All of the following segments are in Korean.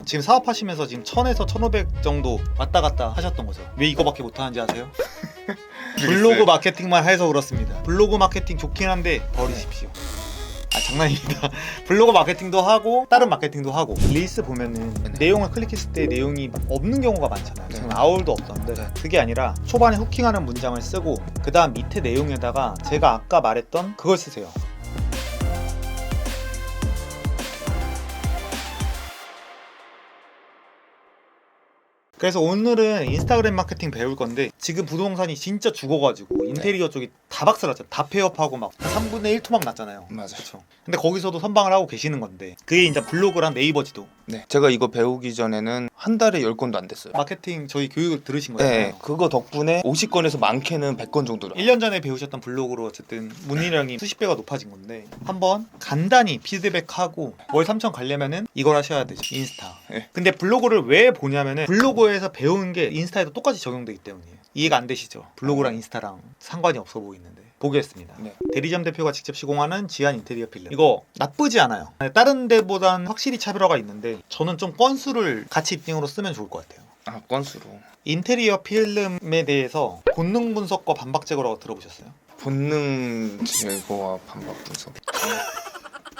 지금 사업하시면서 지금 1000에서 1500 정도 왔다 갔다 하셨던 거죠. 왜 이거밖에 못하는지 아세요? 블로그 마케팅만 해서 그렇습니다. 블로그 마케팅 좋긴 한데 버리십시오. 아 장난입니다. 블로그 마케팅도 하고 다른 마케팅도 하고 릴스 보면은 내용을 클릭했을 때 내용이 막 없는 경우가 많잖아요. 지금 아울도 없었는데 그게 아니라 초반에 후킹하는 문장을 쓰고 그 다음 밑에 내용에다가 제가 아까 말했던 그걸 쓰세요. 그래서 오늘은 인스타그램 마케팅 배울 건데 지금 부동산이 진짜 죽어가지고 인테리어 쪽이 다 박살났죠. 다 폐업하고 막 3분의 1 토막 났잖아요. 맞아요. 그쵸? 근데 거기서도 선방을 하고 계시는 건데 그게 이제 블로그랑 네이버지도 네. 제가 이거 배우기 전에는 한 달에 10건도 안 됐어요. 마케팅 저희 교육을 들으신 거잖아요. 네. 그거 덕분에 50건에서 많게는 100건 정도로. 1년 전에 배우셨던 블로그로 어쨌든 문의량이 수십 배가 높아진 건데 한번 간단히 피드백하고 월 3천 가려면은 이걸 하셔야 되죠. 인스타. 네. 근데 블로그를 왜 보냐면은 블로그에서 배우는 게 인스타에도 똑같이 적용되기 때문이에요. 이해가 안 되시죠? 블로그랑 인스타랑 상관이 없어 보이는데 보겠습니다. 네. 대리점 대표가 직접 시공하는 지안 인테리어 필름. 이거 나쁘지 않아요. 다른 데보단 확실히 차별화가 있는데 저는 좀 건수를 같이 입증으로 쓰면 좋을 것 같아요. 아, 건수로. 인테리어 필름에 대해서 본능 분석과 반박 제거라고 들어보셨어요? 본능 제거와 반박 분석.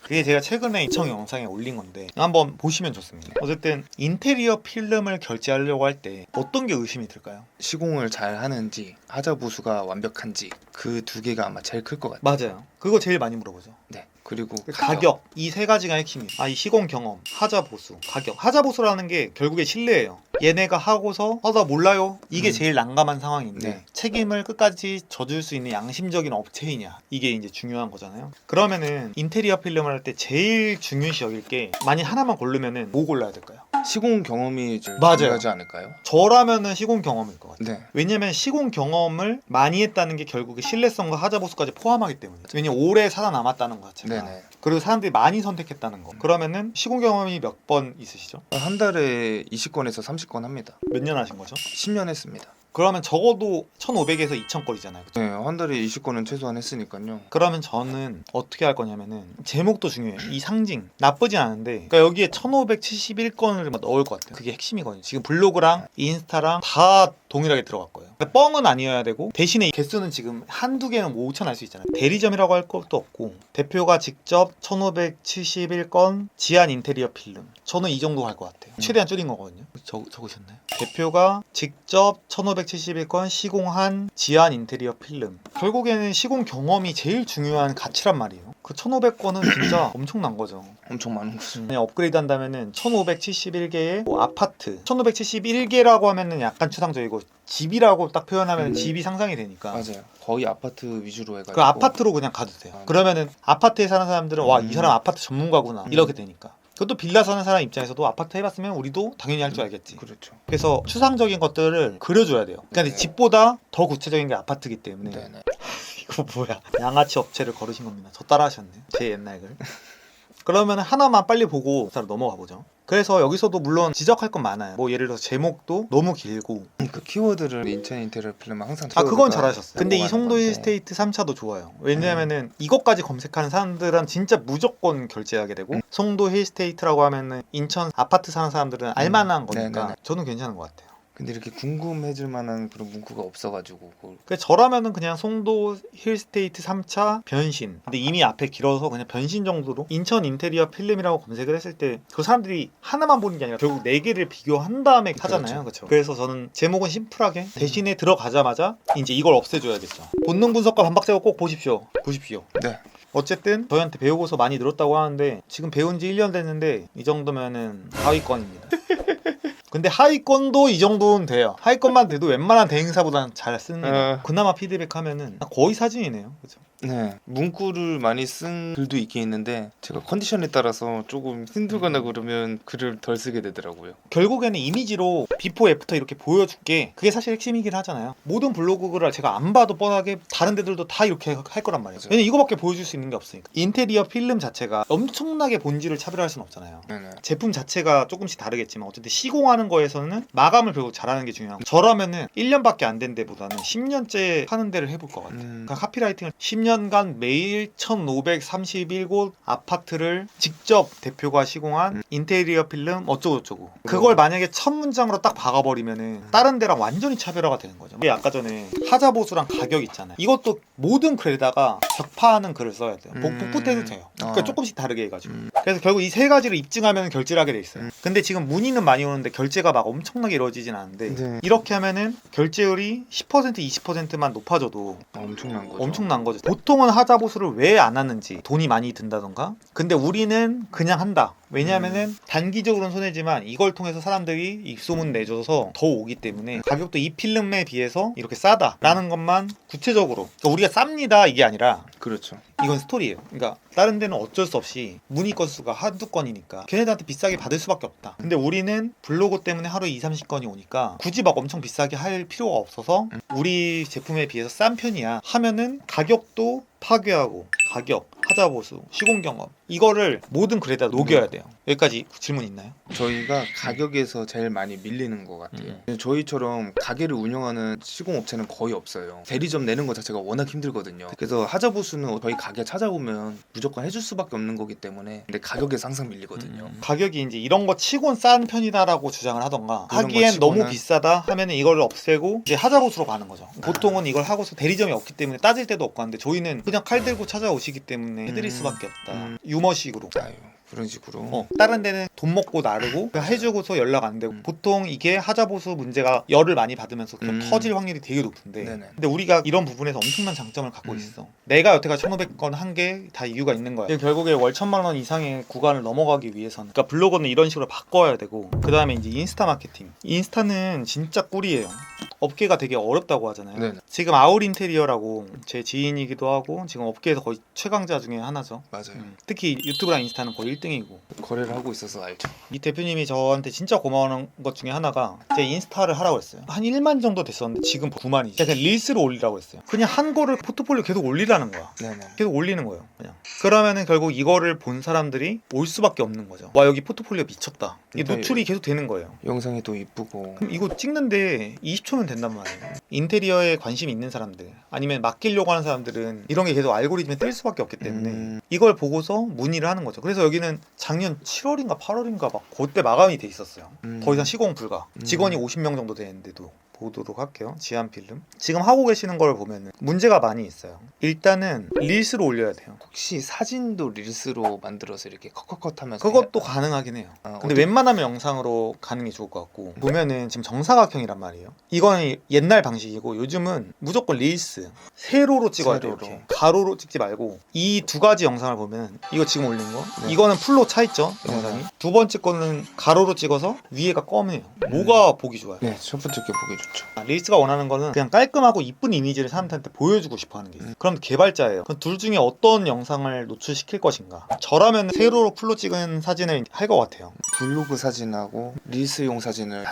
그게 제가 최근에 이청 영상에 올린 건데 한번 보시면 좋습니다. 어쨌든 인테리어 필름을 결제하려고 할 때 어떤 게 의심이 들까요? 시공을 잘 하는지, 하자 보수가 완벽한지 그 두 개가 아마 제일 클 것 같아요. 맞아요. 그거 제일 많이 물어보죠. 네. 그리고 가격. 이 세 가지가 핵심이에요. 이 시공 경험, 하자 보수, 가격. 하자 보수라는 게 결국에 신뢰예요. 얘네가 하고서 나 몰라요. 이게 제일 난감한 상황인데 네. 책임을 끝까지 져줄 수 있는 양심적인 업체이냐. 이게 이제 중요한 거잖아요. 그러면은 인테리어 필름을 할 때 제일 중요시 여길 게 만약 하나만 고르면은 뭐 골라야 될까요? 시공 경험이 제일 맞아요. 중요하지 않을까요? 저라면은 시공 경험일 것 같아요. 네. 왜냐면 시공 경험을 많이 했다는 게 결국에 신뢰성과 하자 보수까지 포함하기 때문이죠. 왜냐면 오래 살아남았다는 것 자체가. 네네. 그리고 사람들이 많이 선택했다는 거. 그러면은 시공 경험이 몇 번 있으시죠? 한 달에 20건에서 30건 합니다. 몇 년 하신 거죠? 10년 했습니다. 그러면 적어도 1,500에서 2,000건이잖아요. 네, 한 달에 20건은 최소한 했으니까요. 그러면 저는 어떻게 할 거냐면은 제목도 중요해요. 이 상징 나쁘진 않은데 그러니까 여기에 1,571건을 넣을 것 같아요. 그게 핵심이거든요. 지금 블로그랑 인스타랑 다 동일하게 들어갈 거예요. 그러니까 뻥은 아니어야 되고 대신에 개수는 지금 한두 개는 뭐 5천 할 수 있잖아요. 대리점이라고 할 것도 없고 대표가 직접 1,571건 지안 인테리어 필름. 저는 이 정도 할 것 같아요. 최대한 줄인 거거든요. 적으셨나요? 대표가 직접 1,571건 시공한 지안 인테리어 필름. 결국에는 시공 경험이 제일 중요한 가치란 말이에요. 그 1,500건은 진짜 엄청난 거죠. 엄청 많은 거죠. 그냥 업그레이드 한다면은 1,571개의 뭐 아파트. 1,571개라고 하면은 약간 추상적이고 집이라고 딱 표현하면 집이 상상이 되니까. 맞아요. 거의 아파트 위주로 해가지고. 그 아파트로 그냥 가도 돼요. 그러면은 아파트에 사는 사람들은 와, 이 사람 아파트 전문가구나 이렇게 되니까. 그것도 빌라 사는 사람 입장에서도 아파트 해봤으면 우리도 당연히 할 줄 알겠지. 그렇죠. 그래서 추상적인 것들을 그려줘야 돼요. 그러니까 네. 집보다 더 구체적인 게 아파트이기 때문에. 네네. 이거 뭐야? 양아치 업체를 걸으신 겁니다. 저 따라하셨네요. 제 옛날 글. 그러면 하나만 빨리 보고 바로 넘어가 보죠. 그래서 여기서도 물론 지적할 건 많아요. 뭐 예를 들어서 제목도 너무 길고. 그 키워드를 인천 인테리어 필름은 항상 그건 잘하셨어요. 근데 이 보고 송도 하는 건데. 힐스테이트 3차도 좋아요. 왜냐면은 이것까지 검색하는 사람들은 진짜 무조건 결제하게 되고 송도 힐스테이트라고 하면은 인천 아파트 사는 사람들은 알만한 거니까 네네네. 저는 괜찮은 것 같아요. 근데 이렇게 궁금해질 만한 그런 문구가 없어가지고 그걸 그래서 저라면은 그냥 송도 힐스테이트 3차 변신. 근데 이미 앞에 길어서 그냥 변신 정도로 인천 인테리어 필름이라고 검색을 했을 때 그 사람들이 하나만 보는 게 아니라 결국 4개를 비교한 다음에 하잖아요. 그렇죠. 그래서 저는 제목은 심플하게 대신에 들어가자마자 이제 이걸 없애줘야겠죠. 본능 분석과 반박 제거 꼭 보십시오. 네. 어쨌든 저희한테 배우고서 많이 늘었다고 하는데 지금 배운 지 1년 됐는데 이 정도면은 하위권입니다. 근데 하위권도 이 정도는 돼요. 하위권만 돼도 웬만한 대행사보다는 잘 씁니다. 그나마 피드백하면은 거의 사진이네요. 그죠? 네. 문구를 많이 쓴 글도 있긴 있는데 제가 컨디션에 따라서 조금 힘들거나 그러면 글을 덜 쓰게 되더라고요. 결국에는 이미지로 비포 애프터 이렇게 보여줄게 그게 사실 핵심이긴 하잖아요. 모든 블로그를 제가 안 봐도 뻔하게 다른 데들도 다 이렇게 할 거란 말이에요. 왜냐면 이거밖에 보여줄 수 있는 게 없으니까. 인테리어 필름 자체가 엄청나게 본질을 차별할 수는 없잖아요. 네네. 제품 자체가 조금씩 다르겠지만 어쨌든 시공하는 거에서는 마감을 결국 잘하는 게 중요하고 저라면은 1년밖에 안 된 데보다는 10년째 하는 데를 해볼 것 같아요. 그러니까 카피라이팅을 10년 20년간 매일 1531곳 아파트를 직접 대표가 시공한 인테리어 필름 어쩌고저쩌고. 그걸 만약에 첫 문장으로 딱 박아버리면은 다른 데랑 완전히 차별화가 되는 거죠. 이게 아까 전에 하자보수랑 가격 있잖아요. 이것도 모든 글에다가 벽파하는 글을 써야 돼요. 복붙해도 돼요. 그러니까 조금씩 다르게 해가지고. 그래서 결국 이 세 가지를 입증하면 결제를 하게 돼 있어요. 근데 지금 문의는 많이 오는데 결제가 막 엄청나게 이루어지진 않는데 네. 이렇게 하면은 결제율이 10% 20%만 높아져도 엄청난 거죠. 엄청난 거죠. 보통은 하자보수를 왜 안 하는지 돈이 많이 든다던가. 근데 우리는 그냥 한다. 왜냐하면은 단기적으로는 손해지만 이걸 통해서 사람들이 입소문 내줘서 더 오기 때문에 가격도 이 필름에 비해서 이렇게 싸다라는 것만 구체적으로, 그러니까 우리가 쌉니다 이게 아니라 그렇죠. 이건 스토리예요. 그러니까 다른 데는 어쩔 수 없이 문의 건수가 한두 건이니까 걔네들한테 비싸게 받을 수밖에 없다. 근데 우리는 블로그 때문에 하루에 20-30건이 오니까 굳이 막 엄청 비싸게 할 필요가 없어서 우리 제품에 비해서 싼 편이야 하면은 가격도 파괴하고 가격, 하자보수, 시공 경험 이거를 모든 글에다 녹여야 돼요. 여기까지 질문 있나요? 저희가 가격에서 제일 많이 밀리는 것 같아요. 저희처럼 가게를 운영하는 시공업체는 거의 없어요. 대리점 내는 것 자체가 워낙 힘들거든요. 그래서 하자보수는 저희 가게 찾아오면 무조건 해줄 수밖에 없는 거기 때문에 근데 가격에서 항상 밀리거든요. 가격이 이제 이런 거 치곤 싼 편이다라고 주장을 하던가 이런 하기엔 거 치고는- 너무 비싸다 하면은 이걸 없애고 이제 하자보수로 가는 거죠. 보통은 이걸 하고서 대리점이 없기 때문에 따질 데도 없고 하는데 저희는 그냥 칼 들고 찾아오시기 때문에 해드릴 수밖에 없다. 유머식으로. 아유, 그런 식으로. 다른 데는 돈 먹고 나르고 그냥 해주고서 연락 안 되고 보통 이게 하자보수 문제가 열을 많이 받으면서 좀 터질 확률이 되게 높은데 네네. 근데 우리가 이런 부분에서 엄청난 장점을 갖고 있어. 내가 여태까지 1,500건 한 게 다 이유가 있는 거야. 결국에 월 1,000만 원 이상의 구간을 넘어가기 위해서는 그러니까 블로거는 이런 식으로 바꿔야 되고 그 다음에 이제 인스타 마케팅. 인스타는 진짜 꿀이에요. 업계가 되게 어렵다고 하잖아요. 네네. 지금 아울 인테리어라고 제 지인이기도 하고 지금 업계에서 거의 최강자 중에 하나죠. 맞아요. 특히 유튜브랑 인스타는 거의 1등이고 거래를 하고 있어서 알죠. 이 대표님이 저한테 진짜 고마운 것 중에 하나가 제 인스타를 하라고 했어요. 한 1만 정도 됐었는데 지금 9만이지. 그냥 릴스로 올리라고 했어요. 그냥 한 거를 포트폴리오 계속 올리라는 거야. 네네. 계속 올리는 거예요. 그냥. 그러면은 결국 이거를 본 사람들이 올 수밖에 없는 거죠. 와 여기 포트폴리오 미쳤다. 이 노출이 계속 되는 거예요. 영상이 또 이쁘고. 그럼 이거 찍는데 20초면 된단 말이에요. 인테리어에 관심 있는 사람들 아니면 맡기려고 하는 사람들은 이런 게 계속 알고리즘에 뜰 수밖에 없기 때문에 이걸 보고서 문의를 하는 거죠. 그래서 여기는 작년 7월인가 8월인가 막 그때 마감이 돼 있었어요. 더 이상 시공 불가. 직원이 50명 정도 되는데도. 보도록 할게요. 지안 필름. 지금 하고 계시는 걸 보면 문제가 많이 있어요. 일단은 릴스로 올려야 돼요. 혹시 사진도 릴스로 만들어서 이렇게 컷컷컷 하면서 그것도 가능하긴 해요. 근데 웬만하면 영상으로 가는 게 좋을 것 같고 보면은 지금 정사각형이란 말이에요. 이거는 옛날 방식이고 요즘은 무조건 릴스 세로로 찍어야 돼요. 세로로. 이렇게. 가로로 찍지 말고 이 두 가지 영상을 보면 이거 지금 올린 거 네. 이거는 풀로 차 있죠 영상이. 네. 두 번째 거는 가로로 찍어서 위에가 검해요. 뭐가 보기 좋아요? 네, 첫 번째 게 보기 좋죠. 릴스가 원하는 거는 그냥 깔끔하고 이쁜 이미지를 사람들한테 보여주고 싶어 하는 게 있어요. 그럼 개발자예요. 그럼 둘 중에 어떤 영상을 노출시킬 것인가. 저라면 세로로 풀로 찍은 사진을 할 것 같아요. 블로그 사진하고 릴스용 사진을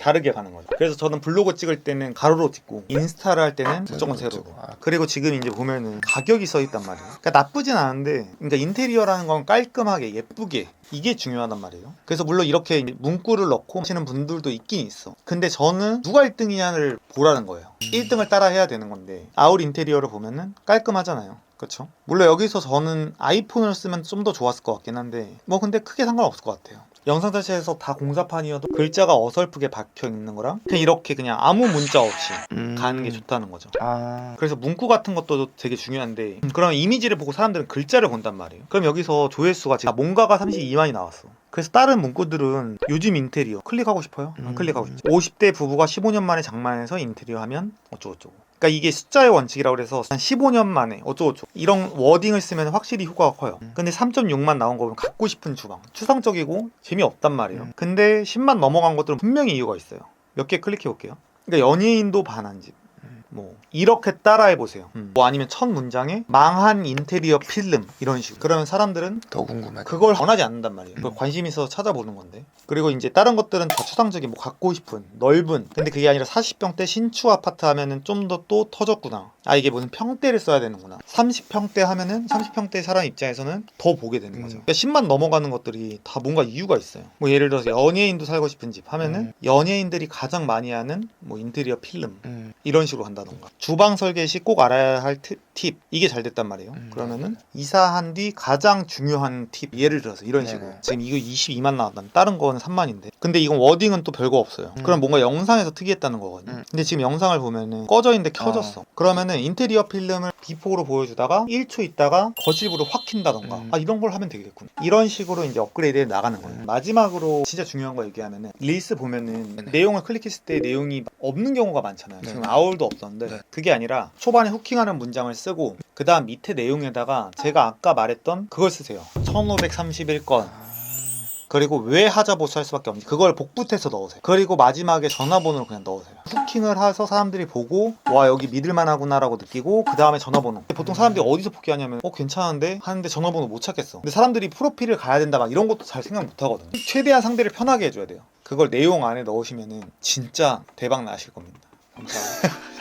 다르게 가는 거죠. 그래서 저는 블로그 찍을 때는 가로로 찍고 인스타를 할 때는 무조건 세로로. 그리고 지금 이제 보면은 가격이 써 있단 말이에요. 그러니까 나쁘진 않은데 그러니까 인테리어라는 건 깔끔하게 예쁘게 이게 중요하단 말이에요. 그래서 물론 이렇게 이제 문구를 넣고 하시는 분들도 있긴 있어. 근데 저는 누가 1등이냐를 보라는 거예요. 1등을 따라 해야 되는 건데 아울 인테리어를 보면은 깔끔하잖아요. 그렇죠? 물론 여기서 저는 아이폰을 쓰면 좀 더 좋았을 것 같긴 한데 뭐 근데 크게 상관없을 것 같아요. 영상 자체에서 다 공사판이어도 글자가 어설프게 박혀 있는 거랑 그냥 이렇게 그냥 아무 문자 없이 가는 게 좋다는 거죠. 그래서 문구 같은 것도 되게 중요한데 그럼 이미지를 보고 사람들은 글자를 본단 말이에요. 그럼 여기서 조회수가 지금 뭔가가 32만이 나왔어. 그래서 다른 문구들은 요즘 인테리어 클릭하고 싶어요? 안 클릭하고 싶지. 50대 부부가 15년 만에 장만해서 인테리어 하면 어쩌고저쩌고. 그러니까 이게 숫자의 원칙이라고 해서 한 15년 만에 어쩌고저쩌고 이런 워딩을 쓰면 확실히 효과가 커요. 근데 3.6만 나온 거 보면 갖고 싶은 주방 추상적이고 재미없단 말이에요. 근데 10만 넘어간 것들은 분명히 이유가 있어요. 몇 개 클릭해 볼게요. 그러니까 연예인도 반한 집 뭐 이렇게 따라해 보세요. 뭐 아니면 첫 문장에 망한 인테리어 필름 이런 식으로. 그러면 사람들은 더 궁금하죠. 그걸 원하지 않는단 말이에요. 그걸 관심 있어서 찾아보는 건데. 그리고 이제 다른 것들은 더 추상적인 뭐 갖고 싶은 넓은. 근데 그게 아니라 40평대 신축 아파트 하면은 좀 더 또 터졌구나. 아 이게 무슨 평대를 써야 되는구나. 30평대 하면은 30평대 사람 입장에서는 더 보게 되는 거죠. 그러니까 10만 넘어가는 것들이 다 뭔가 이유가 있어요. 뭐 예를 들어서 연예인도 살고 싶은 집 하면은 연예인들이 가장 많이 하는 뭐 인테리어 필름 이런 식으로 한다던가. 주방 설계 시 꼭 알아야 할 팁 이게 잘 됐단 말이에요. 그러면은 이사한 뒤 가장 중요한 팁 예를 들어서 이런 식으로 네네. 지금 이거 22만 나왔다면 다른 거는 3만인데 근데 이건 워딩은 또 별거 없어요. 그럼 뭔가 영상에서 특이했다는 거거든요. 근데 지금 영상을 보면은 꺼져 있는데 켜졌어. 그러면은 인테리어 필름을 비폭으로 보여주다가 1초 있다가 거실부로 확 킨다던가 아 이런 걸 하면 되겠구나. 이런 식으로 이제 업그레이드해 나가는 거예요. 마지막으로 진짜 중요한 거 얘기하면은 릴스 보면은 네네. 내용을 클릭했을 때 내용이 없는 경우가 많잖아요. 지금 네. 아울도 없었는데 네. 그게 아니라 초반에 후킹하는 문장을 쓰고 그 다음 밑에 내용에다가 제가 아까 말했던 그걸 쓰세요. 1531건 그리고 왜 하자보수 할 수밖에 없는지 그걸 복붙해서 넣으세요. 그리고 마지막에 전화번호를 그냥 넣으세요. 후킹을 해서 사람들이 보고 와 여기 믿을만하구나 라고 느끼고 그 다음에 전화번호. 보통 사람들이 어디서 포기하냐면 괜찮은데 하는데 전화번호 못 찾겠어. 근데 사람들이 프로필을 가야 된다 막 이런 것도 잘 생각 못 하거든요. 최대한 상대를 편하게 해줘야 돼요. 그걸 내용 안에 넣으시면은 진짜 대박 나실 겁니다. 감사합니다.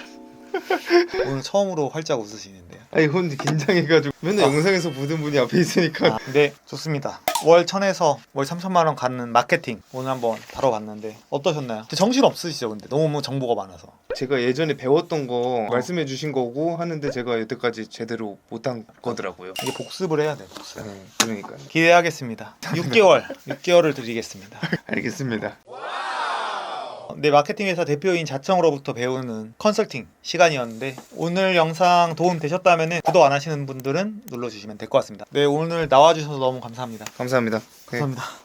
오늘 처음으로 활짝 웃으시는데요. 아니 혼자 긴장해가지고 맨날 영상에서 보던 분이 앞에 있으니까 네, 좋습니다. 월 1000에서 월 3000만 원 갖는 마케팅 오늘 한번 다뤄봤는데 어떠셨나요? 정신 없으시죠? 근데 너무 정보가 많아서. 제가 예전에 배웠던 거 말씀해 주신 거고 하는데 제가 여태까지 제대로 못한 거더라고요. 이게 복습을 해야 돼. 복습. 네, 그러니까요. 기대하겠습니다. 6개월을 드리겠습니다. 알겠습니다. 네, 마케팅 회사 대표인 자청으로부터 배우는 컨설팅 시간이었는데 오늘 영상 도움 되셨다면 구독 안 하시는 분들은 눌러주시면 될 것 같습니다. 네, 오늘 나와주셔서 너무 감사합니다. 감사합니다. 네. 감사합니다.